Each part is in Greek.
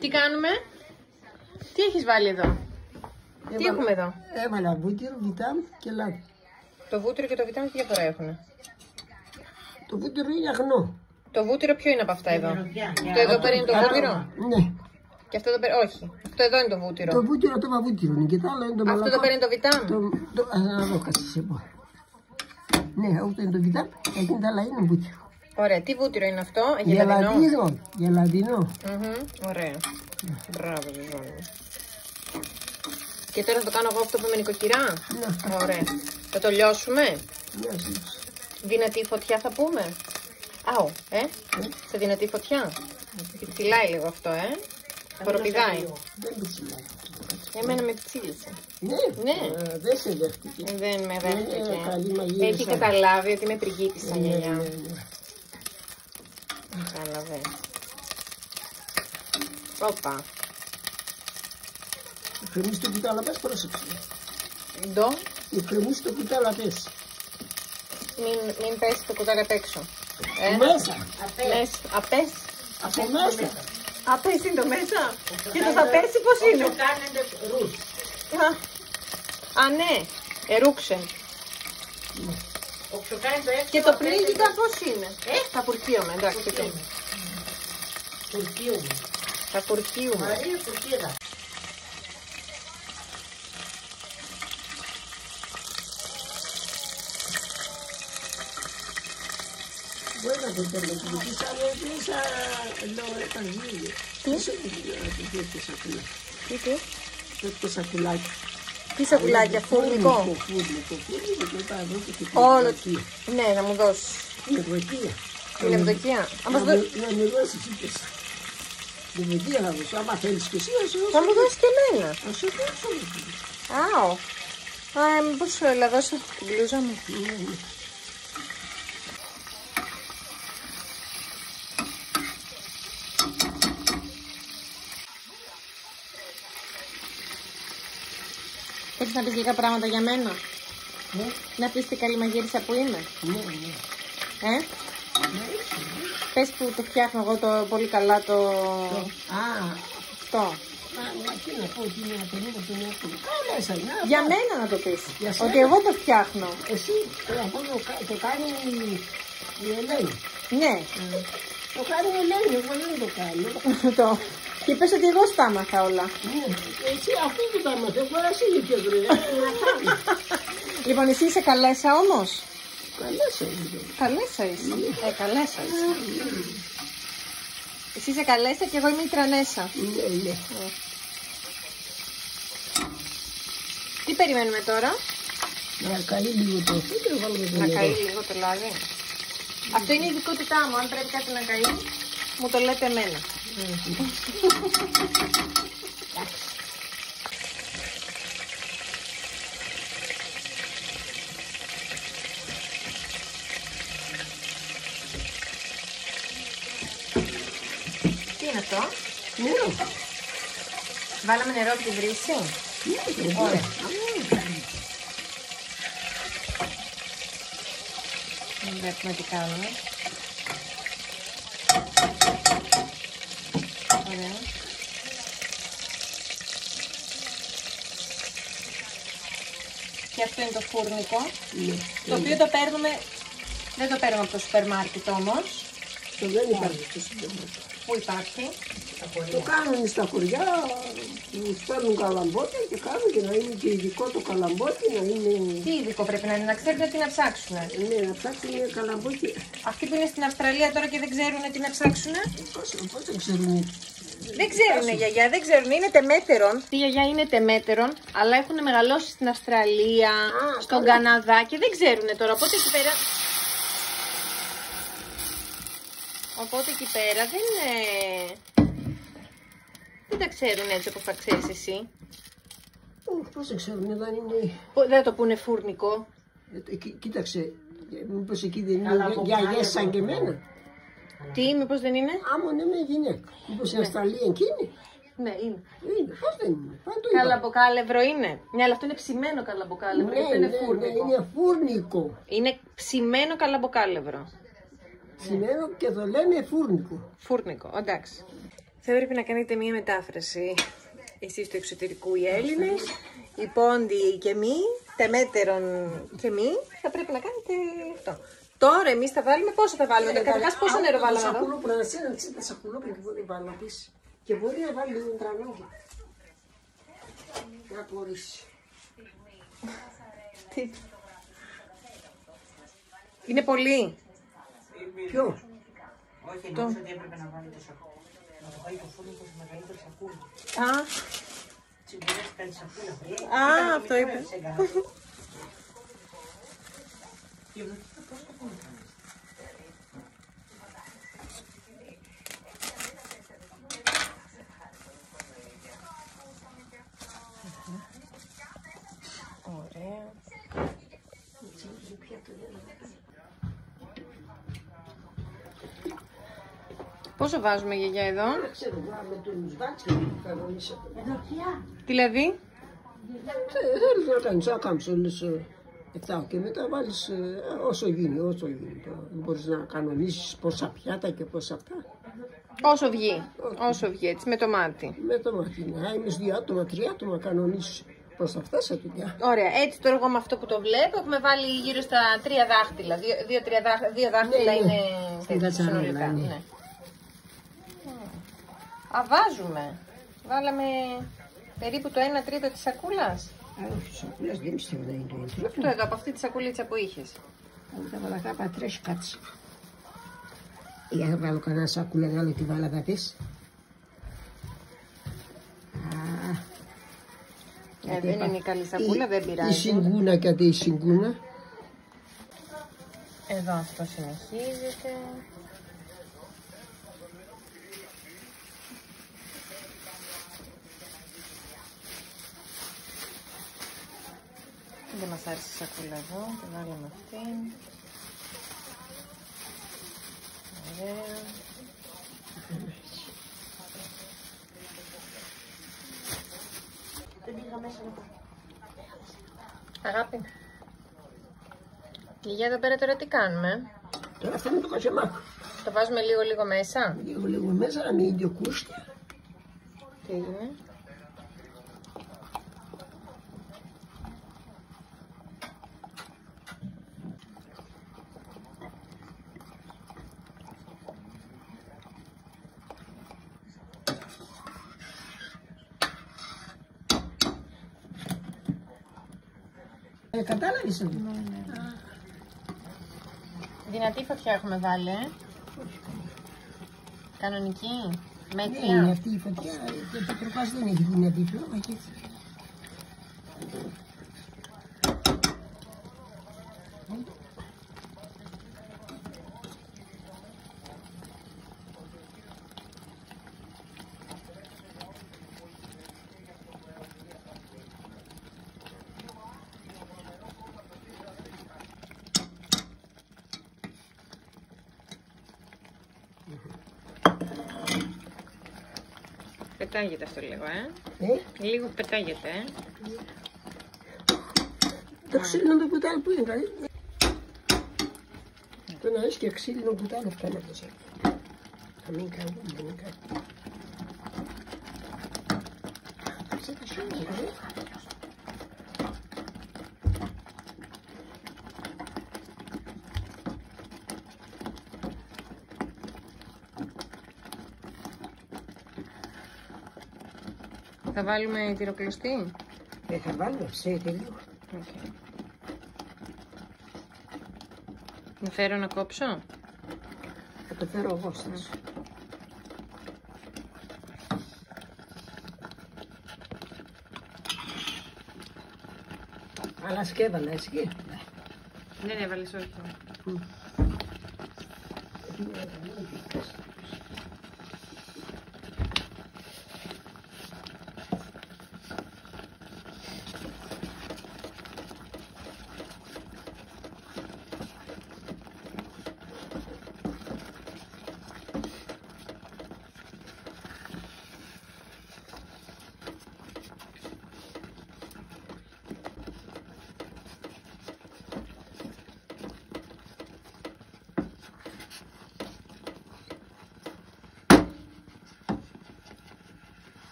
Τι κάνουμε? Τι έχεις βάλει εδώ? Τι έχουμε εδώ? Έβαλα βούτυρο, βιτάμ και λάδι. Το βούτυρο και το βιτάμ τι διαφορά έχουν? Το βούτυρο είναι αγνό. Το βούτυρο ποιο είναι από αυτά εδώ? Το εδώ πέρα είναι το βούτυρο? Ναι. Και αυτό εδώ πέρα, όχι. Αυτό εδώ είναι το βούτυρο. Το βούτυρο το βούτυρο είναι και το άλλο είναι το μαλακό. Αυτό εδώ πέρα είναι το βιτάμ? Ας να δω κάτι σε πω. Ναι, αυτό είναι το βιτάμ, εκείνη τα άλλα είναι βούτυρο. Ωραία, τι βούτυρο είναι αυτό? Γελαδινό. Γελαδινό. Ωραία. Μπράβο, Ζώζο. Και τώρα θα το κάνω εγώ αυτό που με νοικοκυρά. Ναι. Ωραία. Θα το λιώσουμε. Ναι, Δυνατή φωτιά θα πούμε. Αου, σε δυνατή φωτιά. Πιτσιλάει λίγο αυτό, Χοροπηδάει. Δεν πιτσιλάει. Εμένα με πιτσίλησε. Ναι, δεν σε δέχτηκε. Δεν με δέχτηκε. Έχει καταλάβει ότι είμαι πριγκίπισσα, γιαγιά. Κατάλαβε. Όπα. Κρεμίς το κουτάλα, πες, πρόσεξε. Ντο. Κρεμίς το κουτάλα, πες. Μην πέσει το κουτάλι απ' έξω. Μέσα. Απές. Από μέσα. Απές είναι το μέσα. Και το θα πέσει πώς είναι? Κάνετε ρούς. Α, ναι. Ερούξε. Και το πνίγητα πώς είναι? Θα πουρκίουμε, εντάξει. Θα πουρκίουμε. Μαρία Πουρκίδα. Bueno, pues te lo que sale esa no es tan bien. Eso Τι? σακουλάκι. Τι σακουλάκια, φούρνικο. Όλο. Ναι, να μου δώσεις. Είναι ευδοκία. Είναι ευδοκία. Να μου δώσεις είπες. Την ευδοκία θα δώσω. Άμα θέλεις και εσύ, θα μου δώσεις και εμένα. Θα σου δώσω. Άω. Μήπως σου έλα δώσω την μπλούζα μου. Έχεις να πεις λίγα πράγματα για μένα? Να πεις τι καλή μαγείρισα που είμαι? Ναι. Πες που το φτιάχνω εγώ το πολύ καλά το... Αυτό. Τι να πω, τι να περίμενω, τι να πω. Για μένα να το πεις. Ότι εγώ το φτιάχνω. Εσύ το κάνει η Ελένη. Ναι. Το κάνει η Ελένη, εγώ δεν το κάνω. Και πες ότι εγώ στα άμαθα όλα. Εσύ αυτή που τα άμαθα, εγώ εσύ και βρε. Λοιπόν, εσύ είσαι καλέσα όμως? Καλέσα είσαι. Καλέσα είσαι. Καλέσα είσαι. Εσύ είσαι καλέσα και εγώ είμαι η τρανέσα. Ναι. Τι περιμένουμε τώρα? Να καεί λίγο το φύλλο, βάλουμε το νερό. Να καεί λίγο το λάδι. Αυτό είναι η ειδικότητά μου. Αν πρέπει κάτι να καεί, μου το λέτε εμένα. Τι είναι αυτό? Νερό. Βάλαμε νερό από την βρύση. Ναι, ωραία. Βλέπουμε τι κάνουμε. Ωραία. Και αυτό είναι το φούρνικο. Το οποίο το παίρνουμε, δεν το παίρνουμε από το σούπερ μάρκετ όμως. Δεν υπάρχει στο σούπερ μάρκετ. Πού υπάρχει? Το κάνουν στα χωριά, τους παίρνουν καλαμπόκια και κάνουν και να είναι και ειδικό το καλαμπόκι, να είναι... Τι ειδικό πρέπει να είναι, να ξέρουν τι να ψάξουν? Ναι, να ψάξουν καλαμπόκι. Αυτοί που είναι στην Αυστραλία τώρα και δεν ξέρουν τι να ψάξουν. Πώς δεν ξέρουν? Δεν ξέρουν, γιαγιά, δεν ξέρουν. Είναι τεμέτερον. Η γιαγιά είναι τεμέτερον, αλλά έχουν μεγαλώσει στην Αυστραλία, στον Καναδά και δεν ξέρουν τώρα. Οπότε εκεί πέρα. Δεν τα ξέρουν έτσι όπως θα ξέρεις εσύ. Πώς δεν ξέρουν, δεν είναι... Δεν το πούνε φούρνικο. Κοίταξε, μήπως εκεί δεν είναι γιαγιές σαν και εμένα. Τι, μήπως δεν είναι? Άμα είναι με γυναίκα. Μήπως στην Αυστραλία εκείνη. Ναι, είναι. Πώς δεν είναι. Καλαμποκάλευρο είναι. Ναι, αλλά αυτό είναι ψημένο καλαμποκάλευρο. Ναι, είναι φούρνικο. Είναι φούρνικο. Είναι ψημένο καλαμποκάλευρο. Ψημένο και το λέμε φούρνικο. Φούρνικο, εντάξει. Θα πρέπει να κάνετε μία μετάφραση. Εσείς του εξωτερικού οι Έλληνες, οι πόντιοι και εμεί, τεμέτερον και εμεί, θα πρέπει να κάνετε αυτό. Τώρα εμείς θα βάλουμε, πόσο θα βάλουμε, καταρχάς πόσο νερό βάλαμε εδώ. Και μπορεί να βάλει λίγο τρανόγι. Να απορρίσει. Τι. Είναι πολύ. Ποιο? Όχι, νομίζω ότι έπρεπε να βάλει το σακούλι. Να το βάλει το φούρνο προς μεγαλύτερο σακούλι. Α, Τσιμπουρές κάνει σακούλα. α, αυτό είπε. Ωραία. Πόσο βάζουμε, γιαγιά, εδώ? Ξέρω, με τον σβάτσιο που κανονίσατε. Δηλαδή? Θέλεις να κάνεις άκαμψες αυτά και μετά βάλεις όσο γίνει, όσο γίνει. Μπορείς να κανονίσεις πόσα πιάτα και πόσα αυτά. Όσο βγει, έτσι, με το μάτι. Με το μάτι, να είμαι 2 άτομα, 3 άτομα, κανονίσεις πώς θα φτάσει δουλειά. Ωραία, έτσι τώρα εγώ με αυτό που το βλέπω έχουμε βάλει γύρω στα 3 δάχτυλα. 2 δάχτυλα είναι στην κατσαρόλα, συνολικά. ναι. Ναι. Α, βάζουμε. Βάλαμε περίπου το 1 τρίτο της σακούλας. Όχι, σακούλας δεν πιστεύω να είναι το ίδιο. Αυτό εδώ, από αυτή τη σακούλιτσα που είχες. Θα βάλα κάπα τρεις κάτσε. Για να βάλω κανένα σακούλα να άλλο τη βάλα της. Δεν είναι η καλή σακούλα, δεν πειράζει. Η συγκούνα και αντί η συγκούνα. Εδώ αυτό συνεχίζεται. Δεν μας άρεσε η σακούλα εδώ, τη βάλουμε αυτή. Ωραία. Αγάπη. Γιαγιά, εδώ πέρα τώρα τι κάνουμε? Τώρα αυτό είναι το κασεμάκ. Το βάζουμε λίγο μέσα. Λίγο μέσα, να μην είναι κούστια. Τι έγινε? Κατάλαβες εδώ. Δυνατή φωτιά έχουμε βάλει, Κανονική, Ναι, είναι μέτρια. αυτή η φωτιά και το τροπάς δεν έχει δυνατή φλόγα και έτσι. Πετάγεται αυτό λίγο, Λίγο πετάγεται, Το ξύλινο το κουτάλι που είναι καλή. Το να έχεις και ξύλινο κουτάλι αυτά είναι το σέρι. Θα μην κάνει, δεν είναι κάτι. Σε τα σύνολα, Θα βάλουμε τυροκλωστή. θα βάλω, ξέρετε λίγο. Okay. Να φέρω να κόψω. Θα το φέρω εγώ σας. Αλλά σκέβαλα, εσύ. Δεν έβαλες, όχι.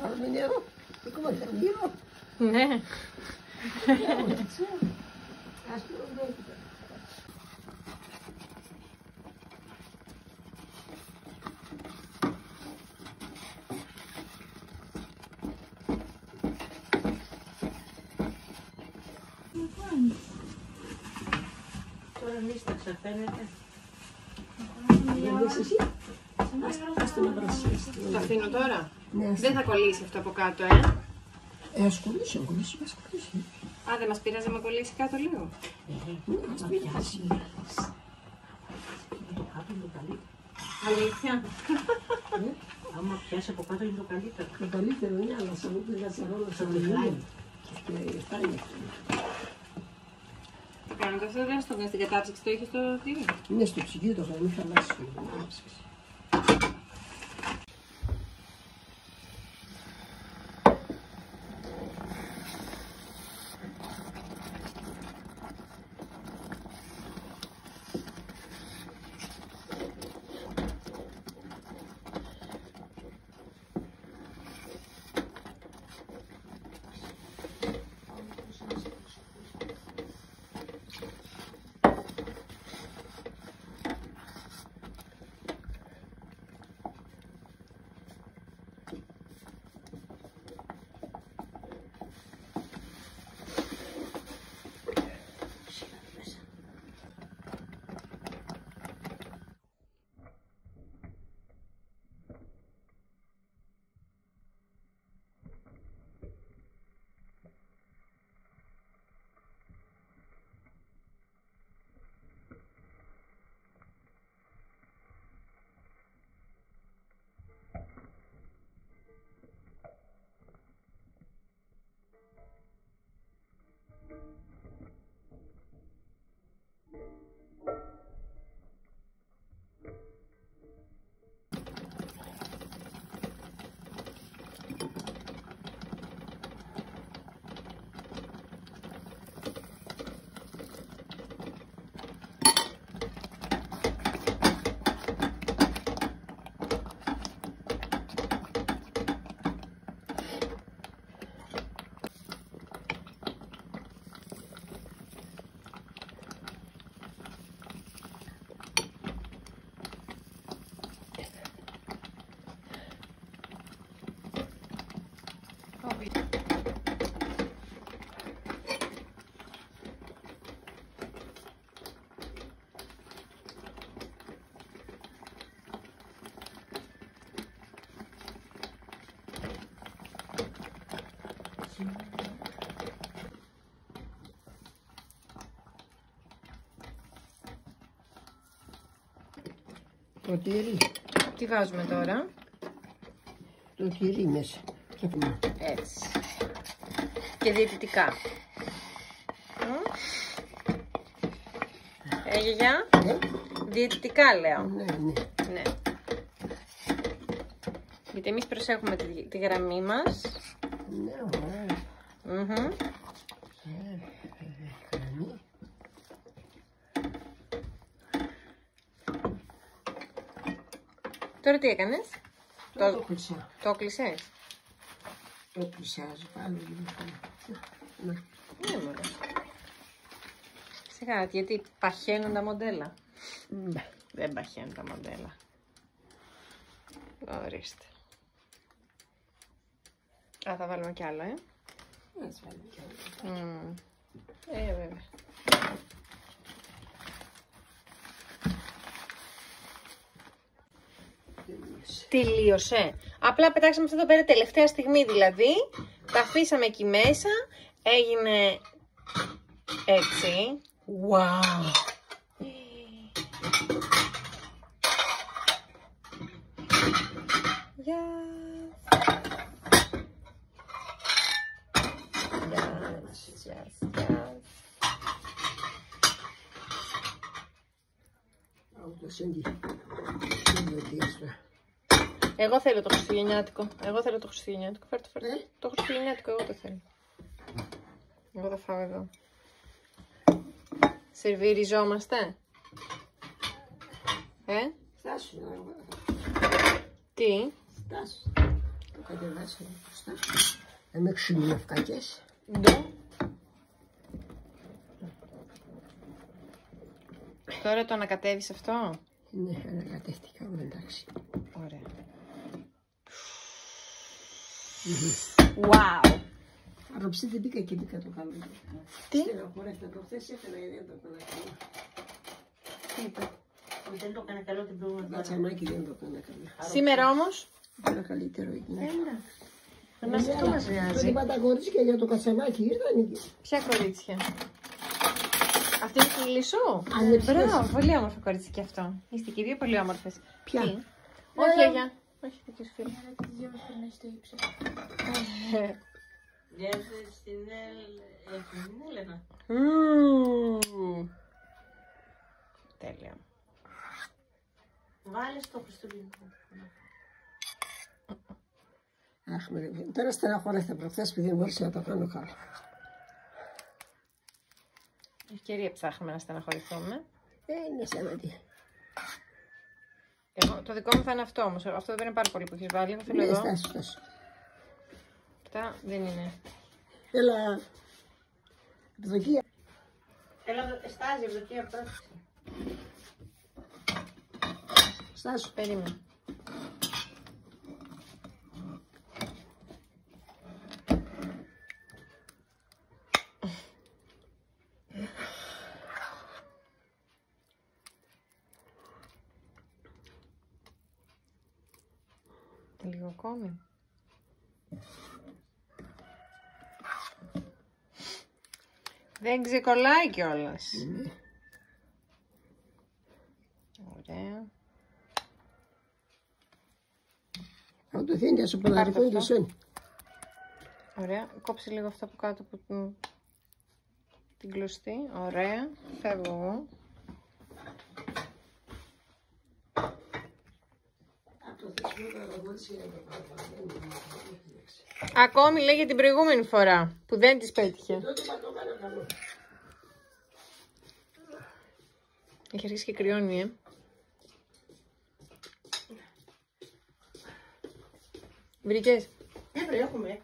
Βάλουμε νερό. Ακόμα γύρω. Ναι. Τώρα νύσταξα, φαίνεται. Άστε να βρασίες. Το αφήνω τώρα. Ναι, Δεν θα κολλήσει αυτό από κάτω, ας κολλήσει, ας κολλήσει. Α, δεν μας πειράζει να με κολλήσει κάτω λίγο. Ας πειράζει. Το κάτω είναι το καλύτερο. Αλήθεια. Άμα πιάσει από κάτω είναι το καλύτερο. Το καλύτερο είναι, αλλά σαν ούτε γαζαρόλα σαν μιλάει. Και φτάνει. Το κάνετε αυτό, δεν στο στην κατάψυξη, το είχε στο τυρί. Είναι στο ψυγείο το χαμί, χαλάσει. Το τυρί. Τι βάζουμε τώρα? Το τυρί μέσα. Έτσι. Και διαιτητικά. Γιαγιά. Διαιτητικά λέω. Ναι, ναι. Ναι. Γιατί εμείς προσέχουμε τη γραμμή μας. Ναι, ωραία. Γραμμή. Τώρα τι έκανες? Το κλεισά. Το κλεισές? Το πλησιάζει πάλι λίγο. Ναι, μωρέ. Σιγά, γιατί παχαίνουν τα μοντέλα. Δεν παχαίνουν τα μοντέλα. Ορίστε. Α, θα βάλουμε κι άλλο, Ας βάλουμε κι άλλο. Βέβαια. Τελείωσε. Απλά πετάξαμε αυτό εδώ πέρα τελευταία στιγμή δηλαδή. Τα αφήσαμε εκεί μέσα. Έγινε έτσι. Wow. Γεια. Εγώ θέλω το χριστουγεννιάτικο. Φέρ' το. Το χριστουγεννιάτικο εγώ το θέλω. Εγώ θα φάω εδώ. Σερβιριζόμαστε. Στάσου. Τι? Στάσου. Κατεβάσαμε μπροστά. Να μην ξυλιοφκάκες. Ναι. Τώρα το ανακατεύεις αυτό. Ναι, ανακατεύτηκα, εντάξει. Ωραία. Wow. Αροψή δεν μπήκα και μπήκα το καλό. Τι? Στεναχωρέθηκα το χθες, έφερα δεν το έκανα καλό. Τι είπε? Δεν το έκανε καλό την προηγούμενη Το φορά. κατσαμάκι δεν το έκανα καλό. Σήμερα όμως. Τώρα καλύτερο έγινε. Να σε αυτό μας Τότε νοιάζει. είπα τα κορίτσια για το κατσαμάκι ήρθαν εκεί. Ποια κορίτσια? Αυτή είναι η φίλη σου? Ανεψιές. Μπράβο, πολύ όμορφο κορίτσι και αυτό. Είστε και δύο πολύ όμορφες. Ποια? Τι? Όχι, γιαγιά. Όχι, δική σου φίλη. Διάβασε στην Έλενα. Τέλεια. Βάλε στο Χριστούγεννο. Αχ, τώρα στεναχωρέθηκα προχθές επειδή μπορούσα να το κάνω καλά. Ευκαιρία ψάχνουμε να στεναχωρηθούμε. Είναι σημαντικό. Εγώ, το δικό μου θα είναι αυτό όμως. Αυτό δεν είναι πάρα πολύ που έχεις βάλει. Θέλω Ναι, εδώ. στάσου. Αυτά δεν είναι. Έλα, ευδοκία. Έλα, στάζει ευδοκία πρώτη. Στάσου. Περίμενε. Λίγο ακόμη. Δεν ξεκολλάει κιόλας. Ωραία. Θα το δίνει στο ποδαρικό και σώνει. Ωραία. Κόψε λίγο αυτό από κάτω από την κλωστή. Ωραία. Φεύγω εγώ. Ακόμη λέει για την προηγούμενη φορά που δεν της πέτυχε. Έχει αρχίσει και κρυώνει, Βρήκες? Έχουμε.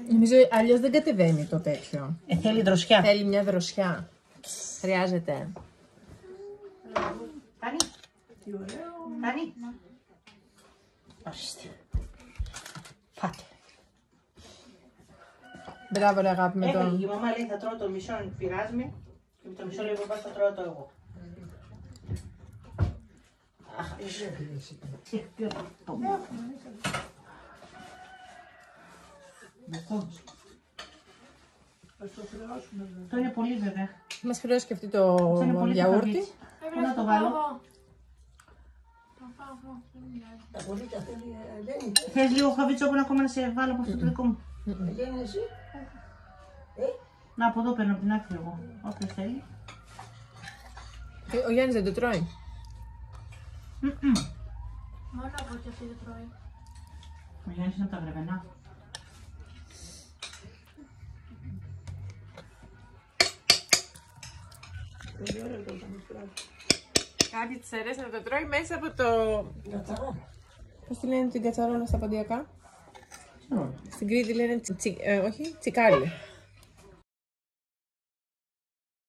Νομίζω αλλιώς δεν κατεβαίνει το τέτοιο. Θέλει δροσιά. Θέλει μια δροσιά. Χρειάζεται. Κάνει. Τι ωραίο. Κάνει. Ορίστε. Φάτε. Μπράβο ρε αγάπη με Έφυγε τον... η μαμά, λέει θα τρώω το μισό, πειράζει με. Και με το μισό λέει παπά θα τρώω το εγώ. Αχ, το είναι πολύ βέβαια. Μας χρειάζεται και αυτή το Αυτό είναι πολύ γιαούρτι. παπαβίτσι. Πού να το βάλω. Τα πολίτα θέλει, δεν είναι. Θες λίγο χαβίτσο που ακόμα να σε βάλω από αυτό το δικό μου. Δεν είναι εσύ. Να από εδώ παίρνω από την άκρη εγώ. Όποιος θέλει. Ο Γιάννης δεν το τρώει. Μόνο από ό,τι αυτή δεν τρώει. Ο Γιάννης είναι από τα βρεβενά. Κάποιοι της αρέσει να το τρώει μέσα από το... Πώς τη λένε την κατσαρόλα στα ποντιακά? Στην Κρήτη λένε όχι, τσικάλι.